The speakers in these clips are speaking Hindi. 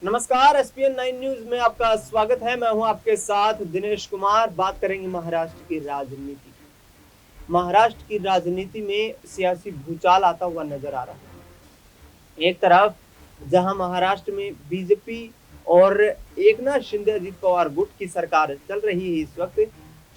नमस्कार, SPN9 न्यूज में आपका स्वागत है। मैं हूं आपके साथ दिनेश कुमार। बात करेंगे महाराष्ट्र की राजनीति की। महाराष्ट्र की राजनीति में सियासी भूचाल आता हुआ नजर आ रहा है। एक तरफ जहां महाराष्ट्र में बीजेपी और एकनाथ शिंदे अजित पवार गुट की सरकार चल रही है। इस वक्त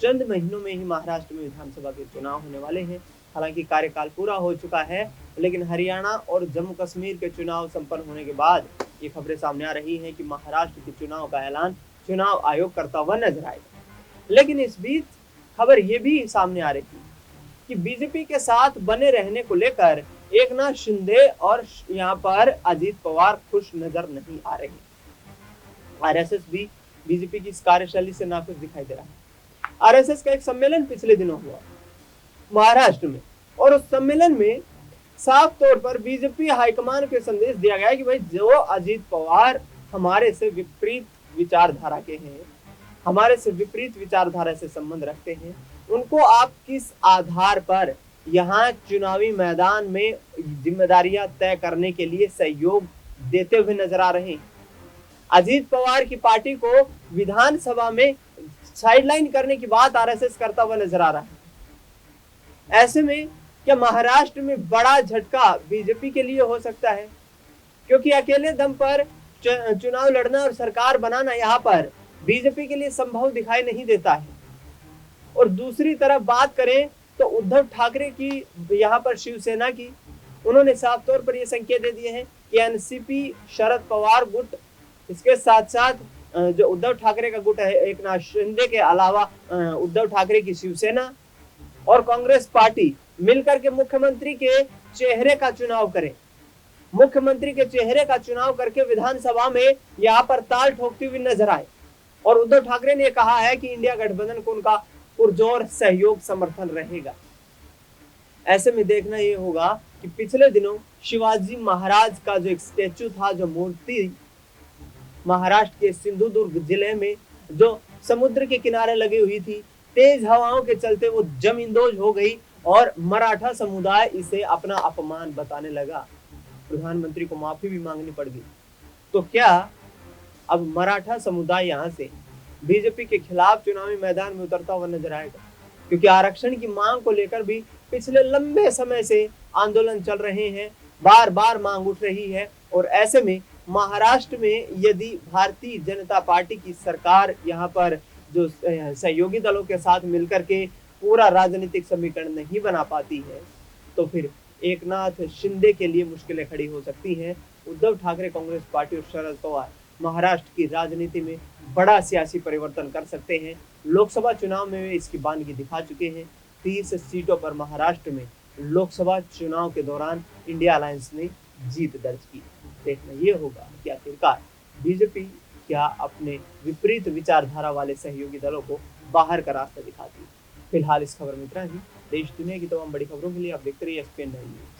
चंद महीनों में ही महाराष्ट्र में विधानसभा के चुनाव होने वाले हैं। हालांकि कार्यकाल पूरा हो चुका है, लेकिन हरियाणा और जम्मू कश्मीर के चुनाव संपन्न होने के बाद ये खबरें सामने आ रही हैं कि महाराष्ट्र के चुनाव का ऐलान चुनाव आयोग करता हुआ नजर आएगा। लेकिन इस बीच खबर ये भी सामने आ रही है कि बीजेपी के साथ बने रहने को लेकर एकनाथ शिंदे और यहाँ पर अजित पवार खुश नजर नहीं आ रहे। आरएसएस भी बीजेपी की इस कार्यशैली से नाखुश दिखाई दे रहा है। आरएसएस का एक सम्मेलन पिछले दिनों हुआ महाराष्ट्र में, और उस सम्मेलन में साफ तौर पर बीजेपी हाईकमान को संदेश दिया गया कि भाई जो अजित पवार हमारे से विपरीत विचारधारा के हैं, हमारे से विपरीत विचारधारा से संबंध रखते हैं, उनको आप किस आधार पर यहाँ चुनावी मैदान में जिम्मेदारियां तय करने के लिए सहयोग देते हुए नजर आ रहे हैं। अजित पवार की पार्टी को विधानसभा में साइडलाइन करने की बात आरएसएस करता हुआ नजर आ रहा है। ऐसे में क्या महाराष्ट्र में बड़ा झटका बीजेपी के लिए हो सकता है, क्योंकि अकेले दम पर चुनाव लड़ना और सरकार बनाना यहाँ पर बीजेपी के लिए संभव दिखाई नहीं देता है। और दूसरी तरफ बात करें तो उद्धव ठाकरे की यहाँ पर शिवसेना की, उन्होंने साफ तौर पर यह संकेत दे दिए हैं कि एनसीपी शरद पवार गुट, इसके साथ साथ जो उद्धव ठाकरे का गुट है एकनाथ शिंदे के अलावा उद्धव ठाकरे की शिवसेना और कांग्रेस पार्टी मिलकर के मुख्यमंत्री के चेहरे का चुनाव करें, मुख्यमंत्री के चेहरे का चुनाव करके विधानसभा में यहाँ पर ताल ठोकती हुई नजर आए। और उद्धव ठाकरे ने कहा है कि इंडिया गठबंधन को उनका पुरजोर सहयोग समर्थन रहेगा। ऐसे में देखना ये होगा कि पिछले दिनों शिवाजी महाराज का जो एक स्टेचू था, जो मूर्ति महाराष्ट्र के सिंधुदुर्ग जिले में जो समुद्र के किनारे लगी हुई थी, तेज हवाओं के चलते वो जमींदोज हो गई और मराठा समुदाय इसे अपना अपमान बताने लगा। प्रधानमंत्री को माफी भी मांगनी पड़ गई। तो क्या अब मराठा समुदाय यहाँ से बीजेपी के खिलाफ चुनावी मैदान में उतरता हुआ नजर आएगा? क्योंकि आरक्षण की मांग को लेकर भी पिछले लंबे समय से आंदोलन चल रहे हैं, बार बार मांग उठ रही है। और ऐसे में महाराष्ट्र में यदि भारतीय जनता पार्टी की सरकार यहाँ पर जो सहयोगी दलों के साथ मिलकर के पूरा राजनीतिक समीकरण नहीं बना पाती है, तो फिर एकनाथ शिंदे के लिए मुश्किलें खड़ी हो सकती हैं। उद्धव ठाकरे, कांग्रेस पार्टी और शरद पवार महाराष्ट्र की राजनीति में बड़ा सियासी परिवर्तन कर सकते हैं। लोकसभा चुनाव में वे इसकी बानगी दिखा चुके हैं। 30 सीटों पर महाराष्ट्र में लोकसभा चुनाव के दौरान इंडिया अलायंस ने जीत दर्ज की। देखना ये होगा कि आखिरकार बीजेपी क्या अपने विपरीत विचारधारा वाले सहयोगी दलों को बाहर का रास्ता दिखाती है। फिलहाल इस खबर में इतना ही। देश दुनिया की तमाम बड़ी खबरों के लिए आप देखते रहिए SPN9 न्यूज।